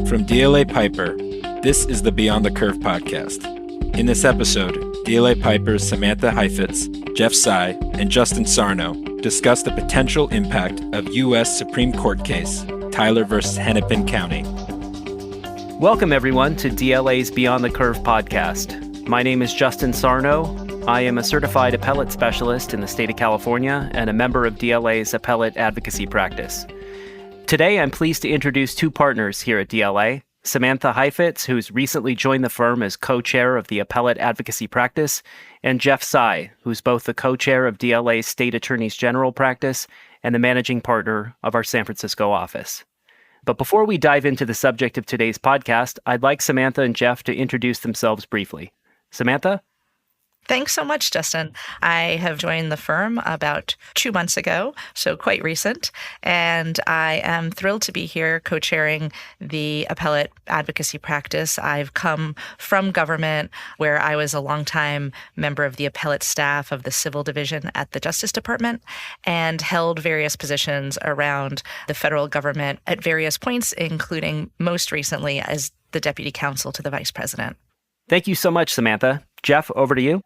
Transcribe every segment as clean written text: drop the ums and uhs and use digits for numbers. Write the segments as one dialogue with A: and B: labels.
A: From DLA Piper, this is the Beyond the Curve podcast. In this episode, DLA Piper's Samantha Chaifetz, Jeff Tsai, and Justin Sarno discuss the potential impact of U.S. Supreme Court case Tyler versus Hennepin County.
B: Welcome, everyone, to DLA's Beyond the Curve podcast. My name is Justin Sarno. I am a certified appellate specialist in the state of California and a member of DLA's appellate advocacy practice. Today, I'm pleased to introduce two partners here at DLA, Samantha Chaifetz, who's recently joined the firm as co-chair of the appellate advocacy practice, and Jeff Tsai, who's both the co-chair of DLA's State Attorneys General practice and the managing partner of our San Francisco office. But before we dive into the subject of today's podcast, I'd like Samantha and Jeff to introduce themselves briefly. Samantha?
C: Thanks so much, Justin. I have joined the firm about 2 months ago, so quite recent, and I am thrilled to be here co-chairing the appellate advocacy practice. I've come from government, where I was a longtime member of the appellate staff of the Civil Division at the Justice Department and held various positions around the federal government at various points, including most recently as the Deputy Counsel to the Vice President.
B: Thank you so much, Samantha. Jeff, over to you.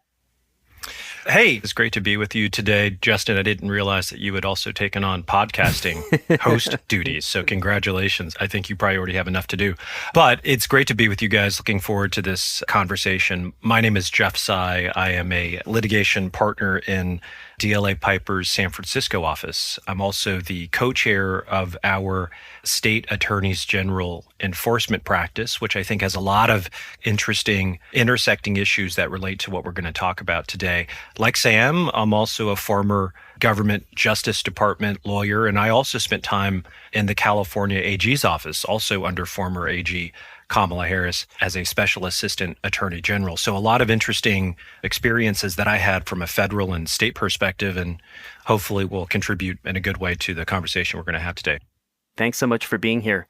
D: Hey, it's great to be with you today. Justin, I didn't realize that you had also taken on podcasting host duties. So congratulations. I think you probably already have enough to do. But it's great to be with you guys. Looking forward to this conversation. My name is Jeff Tsai. I am a litigation partner in DLA Piper's San Francisco office. I'm also the co-chair of our State Attorneys General enforcement practice, which I think has a lot of interesting intersecting issues that relate to what we're going to talk about today. Like Sam, I'm also a former government Justice Department lawyer, and I also spent time in the California AG's office, also under former AG Kamala Harris as a special assistant attorney general. So a lot of interesting experiences that I had from a federal and state perspective, and hopefully will contribute in a good way to the conversation we're going to have today.
B: Thanks so much for being here.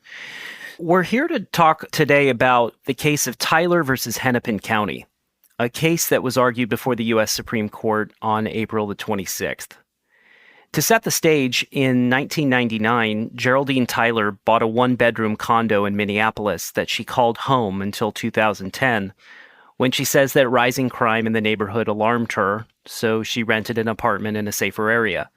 B: We're here to talk today about the case of Tyler versus Hennepin County, a case that was argued before the U.S. Supreme Court on April the 26th. To set the stage, in 1999, Geraldine Tyler bought a one-bedroom condo in Minneapolis that she called home until 2010, when she says that rising crime in the neighborhood alarmed her, so she rented an apartment in a safer area.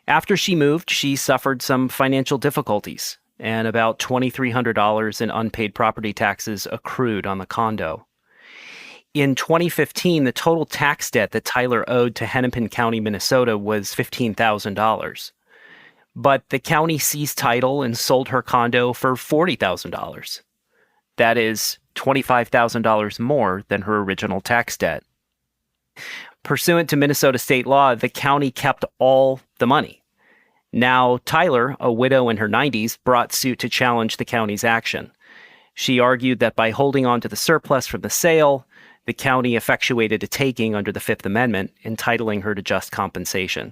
B: After she moved, she suffered some financial difficulties, and about $2,300 in unpaid property taxes accrued on the condo. In 2015, the total tax debt that Tyler owed to Hennepin County, Minnesota was $15,000. But the county seized title and sold her condo for $40,000. That is $25,000 more than her original tax debt. Pursuant to Minnesota state law, the county kept all the money. Now, Tyler, a widow in her 90s, brought suit to challenge the county's action. She argued that by holding on to the surplus from the sale, the county effectuated a taking under the Fifth Amendment, entitling her to just compensation.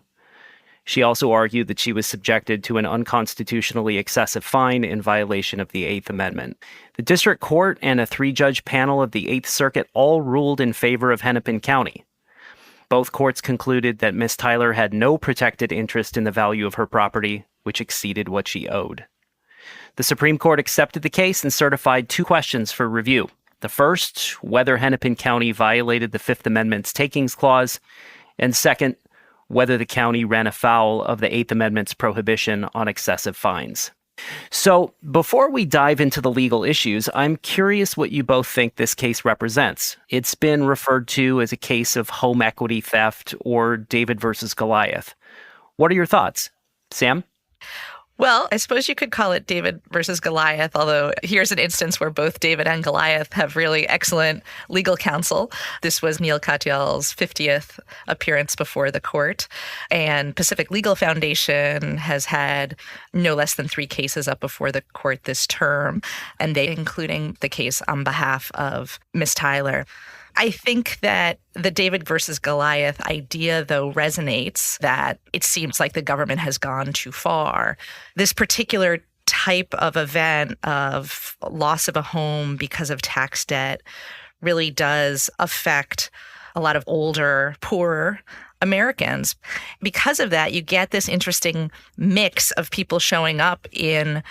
B: She also argued that she was subjected to an unconstitutionally excessive fine in violation of the Eighth Amendment. The district court and a three-judge panel of the Eighth Circuit all ruled in favor of Hennepin County. Both courts concluded that Ms. Tyler had no protected interest in the value of her property, which exceeded what she owed. The Supreme Court accepted the case and certified two questions for review. The first, whether Hennepin County violated the Fifth Amendment's takings clause, and second, whether the county ran afoul of the Eighth Amendment's prohibition on excessive fines. So, before we dive into the legal issues, I'm curious what you both think this case represents. It's been referred to as a case of home equity theft or David versus Goliath. What are your thoughts? Sam?
C: Well, I suppose you could call it David versus Goliath, although here's an instance where both David and Goliath have really excellent legal counsel. This was Neil Katyal's 50th appearance before the court, and Pacific Legal Foundation has had no less than 3 cases up before the court this term, and they including the case on behalf of Ms. Tyler. I think that the David versus Goliath idea, though, resonates, that it seems like the government has gone too far. This particular type of event of loss of a home because of tax debt really does affect a lot of older, poorer Americans. Because of that, you get this interesting mix of people showing up in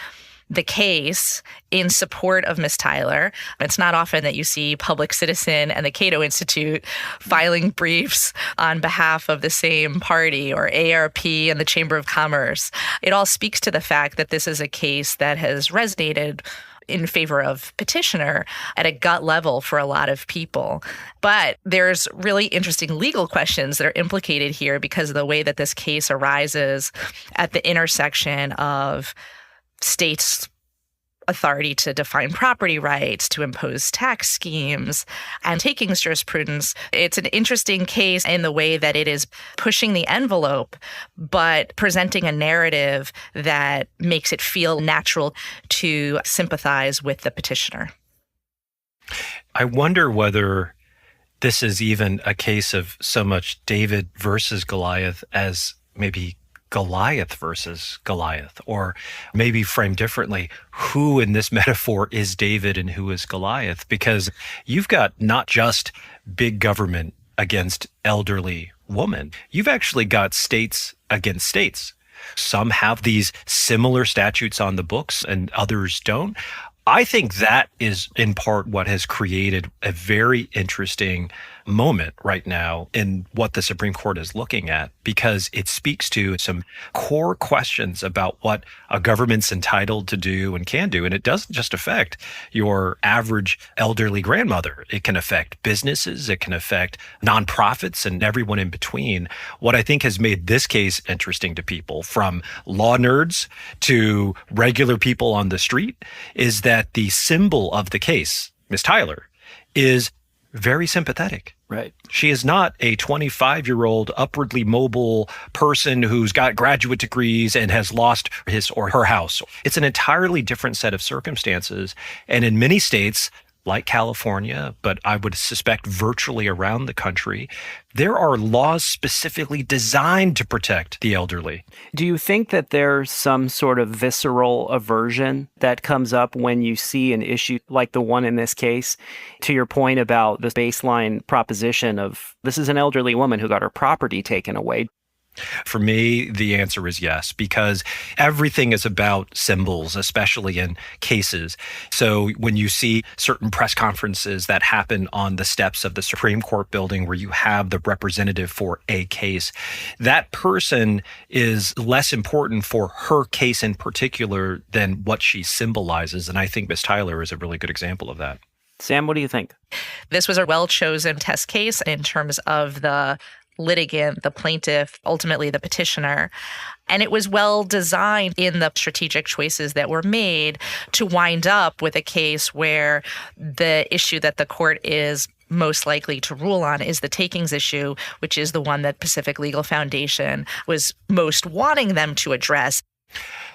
C: the case in support of Miss Tyler. It's not often that you see Public Citizen and the Cato Institute filing briefs on behalf of the same party, or ARP and the Chamber of Commerce. It all speaks to the fact that this is a case that has resonated in favor of petitioner at a gut level for a lot of people. But there's really interesting legal questions that are implicated here because of the way that this case arises at the intersection of states' authority to define property rights, to impose tax schemes, and takings jurisprudence. It's an interesting case in the way that it is pushing the envelope, but presenting a narrative that makes it feel natural to sympathize with the petitioner.
D: I wonder whether this is even a case of so much David versus Goliath as maybe Goliath versus Goliath, or maybe framed differently, who in this metaphor is David and who is Goliath? Because you've got not just big government against elderly women, you've actually got states against states. Some have these similar statutes on the books and others don't. I think that is in part what has created a very interesting moment right now in what the Supreme Court is looking at, because it speaks to some core questions about what a government's entitled to do and can do. And it doesn't just affect your average elderly grandmother. It can affect businesses, it can affect nonprofits and everyone in between. What I think has made this case interesting to people, from law nerds to regular people on the street, is that the symbol of the case, Miss Tyler, is very sympathetic.
B: Right.
D: She is not a 25-year-old upwardly mobile person who's got graduate degrees and has lost his or her house. It's an entirely different set of circumstances. And in many states, like California, but I would suspect virtually around the country, there are laws specifically designed to protect the elderly.
B: Do you think that there's some sort of visceral aversion that comes up when you see an issue like the one in this case? To your point about the baseline proposition of this is an elderly woman who got her property taken away.
D: For me, the answer is yes, because everything is about symbols, especially in cases. So when you see certain press conferences that happen on the steps of the Supreme Court building where you have the representative for a case, that person is less important for her case in particular than what she symbolizes. And I think Ms. Tyler is a really good example of that.
B: Sam, what do you think?
C: This was a well-chosen test case in terms of the litigant, the plaintiff, ultimately the petitioner. And it was well designed in the strategic choices that were made to wind up with a case where the issue that the court is most likely to rule on is the takings issue, which is the one that Pacific Legal Foundation was most wanting them to address.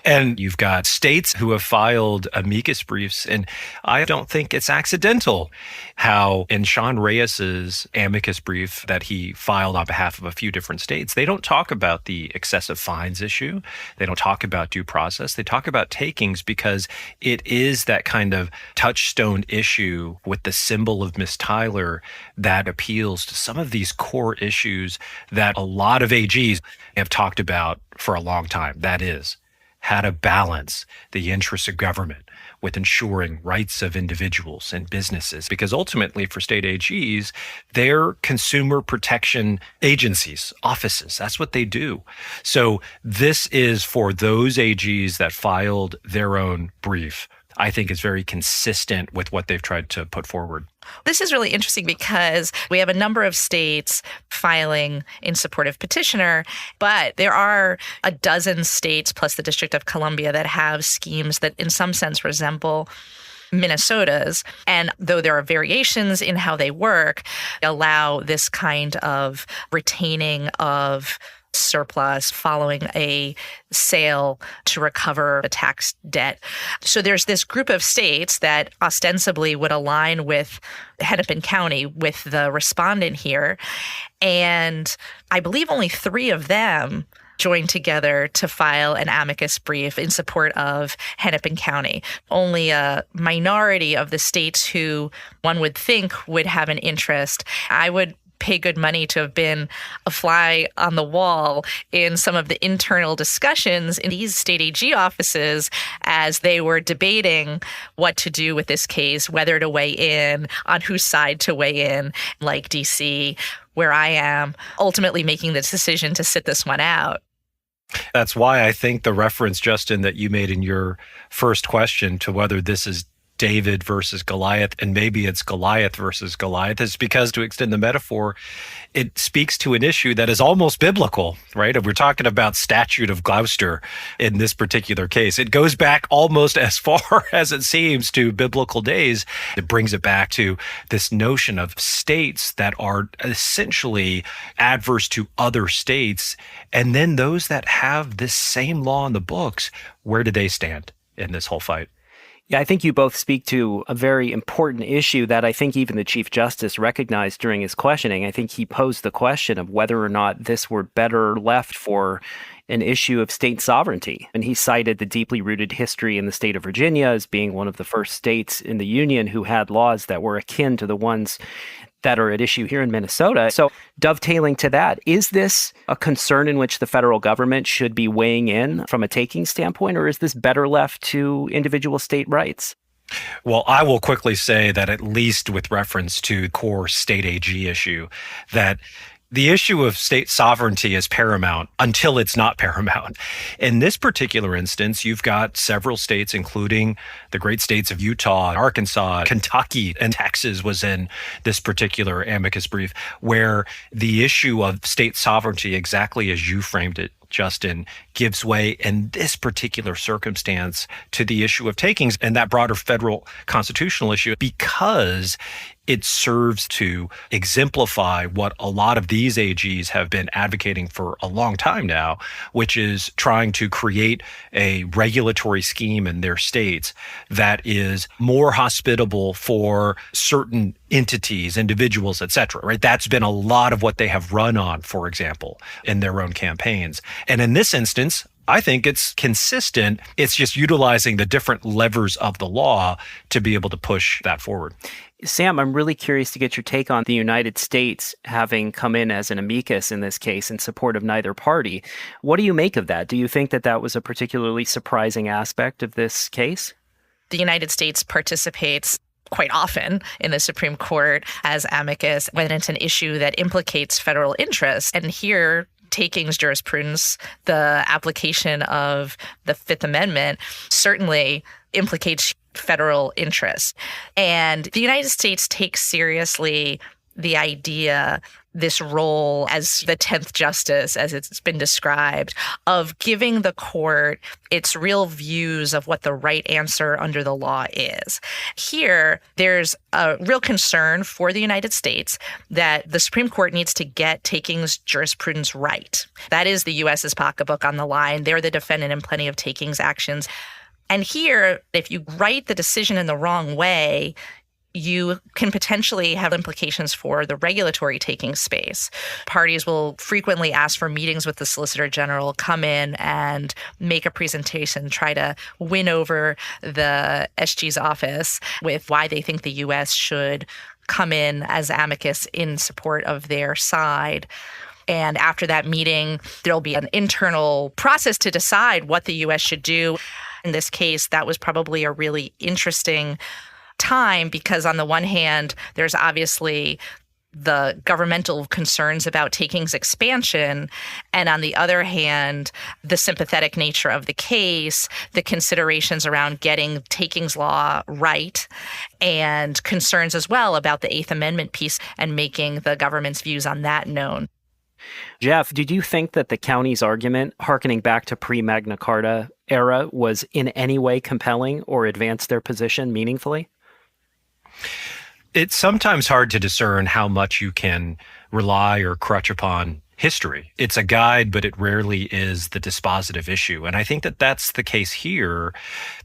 D: And you've got states who have filed amicus briefs, and I don't think it's accidental how in Sean Reyes's amicus brief that he filed on behalf of a few different states, they don't talk about the excessive fines issue. They don't talk about due process. They talk about takings because it is that kind of touchstone issue with the symbol of Miss Tyler that appeals to some of these core issues that a lot of AGs have talked about for a long time. That is, how to balance the interests of government with ensuring rights of individuals and businesses. Because ultimately for state AGs, they're consumer protection agencies, offices. That's what they do. So this is for those AGs that filed their own brief, I think is very consistent with what they've tried to put forward.
C: This is really interesting because we have a number of states filing in support of petitioner, but there are a dozen states plus the District of Columbia that have schemes that in some sense resemble Minnesota's. And though there are variations in how they work, allow this kind of retaining of surplus following a sale to recover a tax debt. So there's this group of states that ostensibly would align with Hennepin County, with the respondent here. And I believe only 3 of them joined together to file an amicus brief in support of Hennepin County. Only a minority of the states who one would think would have an interest. I would pay good money to have been a fly on the wall in some of the internal discussions in these state AG offices as they were debating what to do with this case, whether to weigh in, on whose side to weigh in, like DC, where I am, ultimately making the decision to sit this one out.
D: That's why I think the reference, Justin, that you made in your first question to whether this is David versus Goliath, and maybe it's Goliath versus Goliath, is because, to extend the metaphor, it speaks to an issue that is almost biblical, right? If we're talking about Statute of Gloucester in this particular case, it goes back almost as far as it seems to biblical days. It brings it back to this notion of states that are essentially adverse to other states. And then those that have this same law in the books, where do they stand in this whole fight?
B: Yeah, I think you both speak to a very important issue that I think even the Chief Justice recognized during his questioning. I think he posed the question of whether or not this were better left for an issue of state sovereignty. And he cited the deeply rooted history in the state of Virginia as being one of the first states in the Union who had laws that were akin to the ones that are at issue here in Minnesota. So dovetailing to that, is this a concern in which the federal government should be weighing in from a taking standpoint, or is this better left to individual state rights?
D: Well, I will quickly say that at least with reference to the core state AG issue, that the issue of state sovereignty is paramount until it's not paramount. In this particular instance, you've got several states, including the great states of Utah, Arkansas, Kentucky, and Texas was in this particular amicus brief, where the issue of state sovereignty, exactly as you framed it, Justin, gives way in this particular circumstance to the issue of takings and that broader federal constitutional issue, because it serves to exemplify what a lot of these AGs have been advocating for a long time now, which is trying to create a regulatory scheme in their states that is more hospitable for certain entities, individuals, et cetera, right? That's been a lot of what they have run on, for example, in their own campaigns. And in this instance, I think it's consistent. It's just utilizing the different levers of the law to be able to push that forward.
B: Sam, I'm really curious to get your take on the United States having come in as an amicus in this case in support of neither party. What do you make of that? Do you think that that was a particularly surprising aspect of this case?
C: The United States participates quite often in the Supreme Court as amicus when it's an issue that implicates federal interests. And here, takings jurisprudence, the application of the Fifth Amendment certainly implicates federal interests. And the United States takes seriously the idea, this role as the 10th justice, as it's been described, of giving the court its real views of what the right answer under the law is. Here, there's a real concern for the United States that the Supreme Court needs to get takings jurisprudence right. That is the U.S.'s pocketbook on the line. They're the defendant in plenty of takings actions. And here, if you write the decision in the wrong way, you can potentially have implications for the regulatory taking space. Parties will frequently ask for meetings with the Solicitor General, come in and make a presentation, try to win over the SG's office with why they think the U.S. should come in as amicus in support of their side. And after that meeting, there'll be an internal process to decide what the U.S. should do. In this case, that was probably a really interesting time because on the one hand, there's obviously the governmental concerns about takings expansion, and on the other hand, the sympathetic nature of the case, the considerations around getting takings law right, and concerns as well about the Eighth Amendment piece and making the government's views on that known.
B: Jeff, did you think that the county's argument, hearkening back to pre-Magna Carta era, was in any way compelling or advanced their position meaningfully?
D: It's sometimes hard to discern how much you can rely or crutch upon history. It's a guide, but it rarely is the dispositive issue. And I think that that's the case here,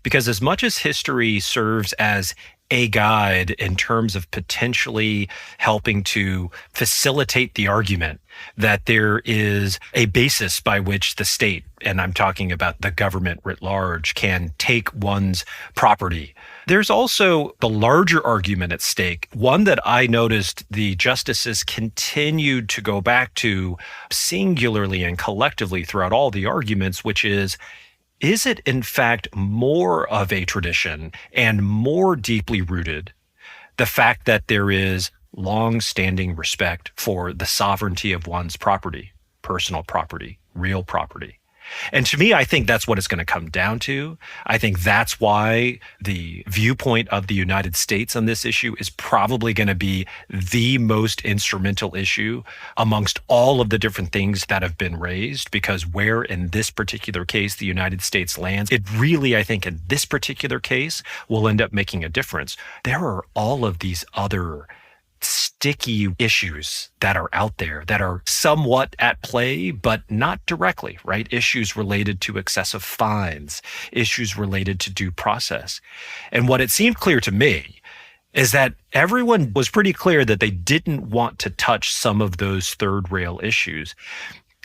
D: because as much as history serves as a guide in terms of potentially helping to facilitate the argument that there is a basis by which the state, and I'm talking about the government writ large, can take one's property. There's also the larger argument at stake, one that I noticed the justices continued to go back to singularly and collectively throughout all the arguments, which is it in fact more of a tradition and more deeply rooted, the fact that there is long-standing respect for the sovereignty of one's property, personal property, real property? And to me, I think that's what it's going to come down to. I think that's why the viewpoint of the United States on this issue is probably going to be the most instrumental issue amongst all of the different things that have been raised, because where in this particular case the United States lands, it really, I think in this particular case, will end up making a difference. There are all of these other sticky issues that are out there that are somewhat at play, but not directly, right? Issues related to excessive fines, issues related to due process. And what it seemed clear to me is that everyone was pretty clear that they didn't want to touch some of those third rail issues.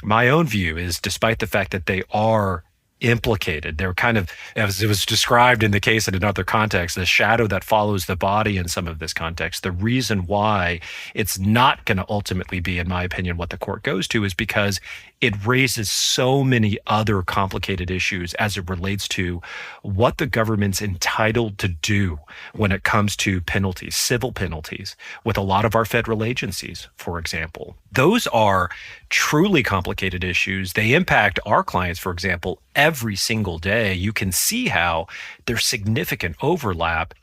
D: My own view is, despite the fact that they are implicated, they're kind of, as it was described in the case in another context, the shadow that follows the body in some of this context. The reason why it's not going to ultimately be, in my opinion, what the court goes to is because it raises so many other complicated issues as it relates to what the government's entitled to do when it comes to penalties, civil penalties, with a lot of our federal agencies, for example. Those are truly complicated issues. They impact our clients, for example, every single day. You can see how there's significant overlap.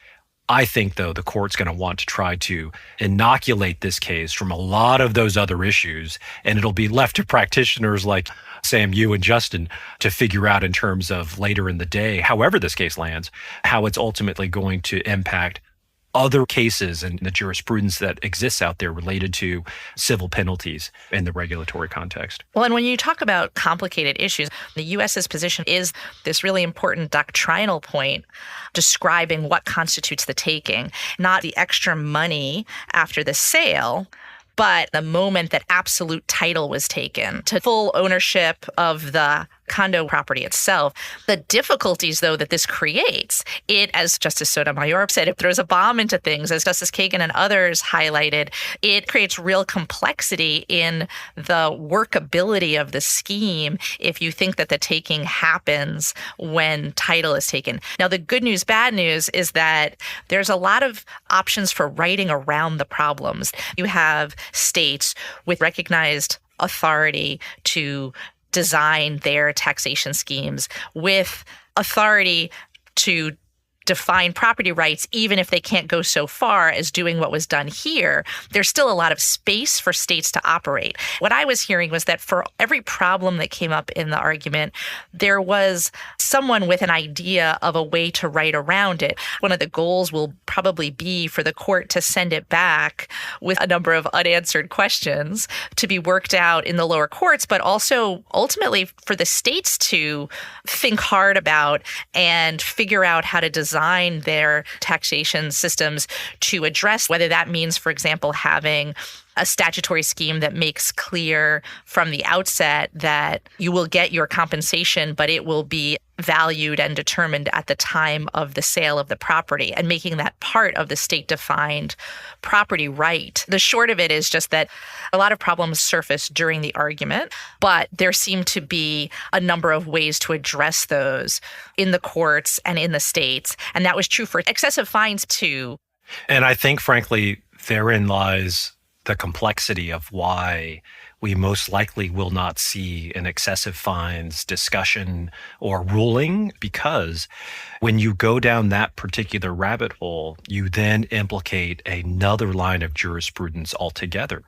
D: I think, though, the court's going to want to try to inoculate this case from a lot of those other issues, and it'll be left to practitioners like Sam, you and Justin to figure out in terms of later in the day, however this case lands, how it's ultimately going to impact other cases and the jurisprudence that exists out there related to civil penalties in the regulatory context.
C: Well, and when you talk about complicated issues, the U.S.'s position is this really important doctrinal point describing what constitutes the taking, not the extra money after the sale, but the moment that absolute title was taken to full ownership of the condo property itself. The difficulties, though, that this creates, it, as Justice Sotomayor said, it throws a bomb into things, as Justice Kagan and others highlighted. It creates real complexity in the workability of the scheme if you think that the taking happens when title is taken. Now, the good news, bad news is that there's a lot of options for writing around the problems. You have states with recognized authority to design their taxation schemes, with authority to define property rights, even if they can't go so far as doing what was done here. There's still a lot of space for states to operate. What I was hearing was that for every problem that came up in the argument, there was someone with an idea of a way to write around it. One of the goals will probably be for the court to send it back with a number of unanswered questions to be worked out in the lower courts, but also ultimately for the states to think hard about and figure out how to design their taxation systems to address whether that means, for example, having a statutory scheme that makes clear from the outset that you will get your compensation, but it will be valued and determined at the time of the sale of the property, and making that part of the state-defined property right. The short of it is just that a lot of problems surfaced during the argument, but there seemed to be a number of ways to address those in the courts and in the states. And that was true for excessive fines too.
D: And I think, frankly, therein lies the complexity of why we most likely will not see an excessive fines discussion or ruling, because when you go down that particular rabbit hole, you then implicate another line of jurisprudence altogether.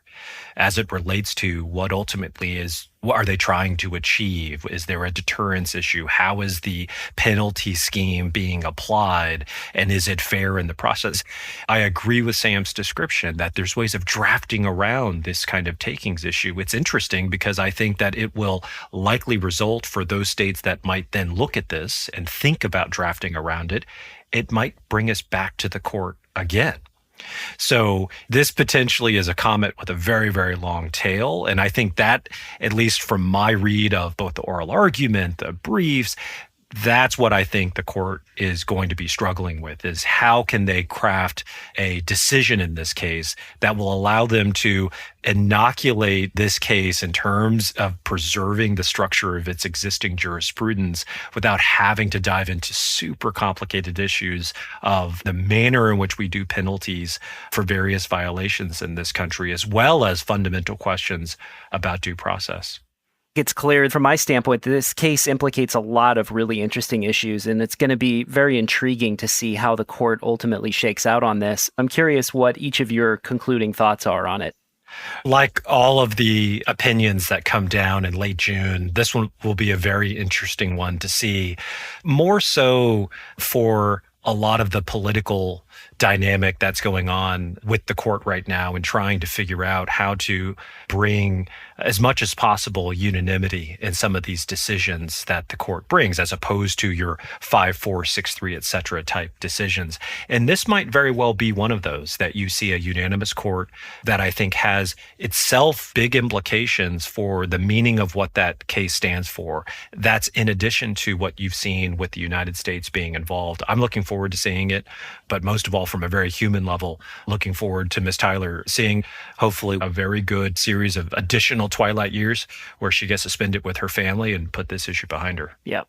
D: as it relates to what ultimately what are they trying to achieve? Is there a deterrence issue? How is the penalty scheme being applied? And is it fair in the process? I agree with Sam's description that there's ways of drafting around this kind of takings issue. It's interesting because I think that it will likely result for those states that might then look at this and think about drafting around it. It might bring us back to the court again. So this potentially is a comet with a very, very long tail. And I think that, at least from my read of both the oral argument, the briefs, that's what I think the court is going to be struggling with, is how can they craft a decision in this case that will allow them to inoculate this case in terms of preserving the structure of its existing jurisprudence without having to dive into super complicated issues of the manner in which we do penalties for various violations in this country, as well as fundamental questions about due process.
B: It's clear from my standpoint that this case implicates a lot of really interesting issues, and it's going to be very intriguing to see how the court ultimately shakes out on this. I'm curious what each of your concluding thoughts are on it.
D: Like all of the opinions that come down in late June, this one will be a very interesting one to see, more so for a lot of the political dynamic that's going on with the court right now and trying to figure out how to bring as much as possible unanimity in some of these decisions that the court brings, as opposed to your 5-4, 6-3, et cetera type decisions. And this might very well be one of those that you see a unanimous court that I think has itself big implications for the meaning of what that case stands for. That's in addition to what you've seen with the United States being involved. I'm looking forward to seeing it, but most of all, from a very human level, looking forward to Ms. Tyler seeing hopefully a very good series of additional twilight years where she gets to spend it with her family and put this issue behind her.
B: Yep.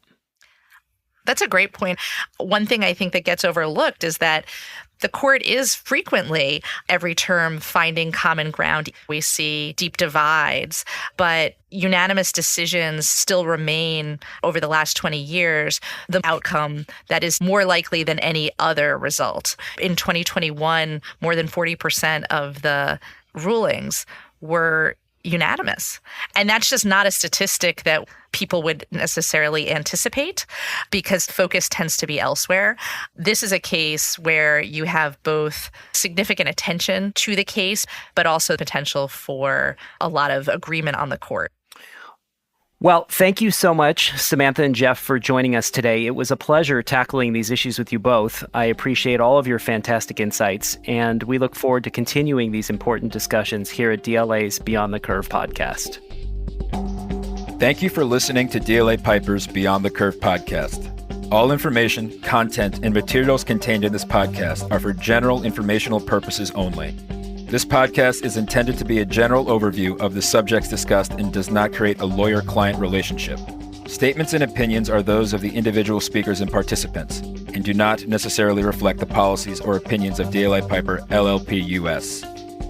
C: That's a great point. One thing I think that gets overlooked is that the court is frequently, every term, finding common ground. We see deep divides, but unanimous decisions still remain, over the last 20 years, the outcome that is more likely than any other result. In 2021, more than 40% of the rulings were unanimous. And that's just not a statistic that people would necessarily anticipate because focus tends to be elsewhere. This is a case where you have both significant attention to the case, but also potential for a lot of agreement on the court.
B: Well, thank you so much, Samantha and Jeff, for joining us today. It was a pleasure tackling these issues with you both. I appreciate all of your fantastic insights, and we look forward to continuing these important discussions here at DLA's Beyond the Curve podcast.
A: Thank you for listening to DLA Piper's Beyond the Curve podcast. All information, content, and materials contained in this podcast are for general informational purposes only. This podcast is intended to be a general overview of the subjects discussed and does not create a lawyer-client relationship. Statements and opinions are those of the individual speakers and participants and do not necessarily reflect the policies or opinions of DLA Piper LLP US.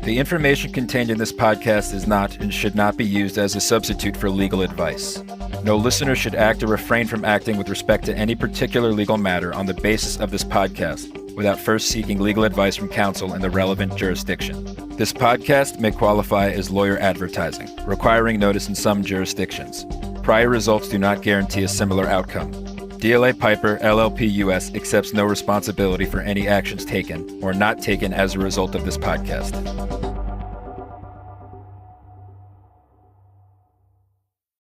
A: The information contained in this podcast is not and should not be used as a substitute for legal advice. No listener should act or refrain from acting with respect to any particular legal matter on the basis of this podcast without first seeking legal advice from counsel in the relevant jurisdiction. This podcast may qualify as lawyer advertising, requiring notice in some jurisdictions. Prior results do not guarantee a similar outcome. DLA Piper LLP US accepts no responsibility for any actions taken or not taken as a result of this podcast.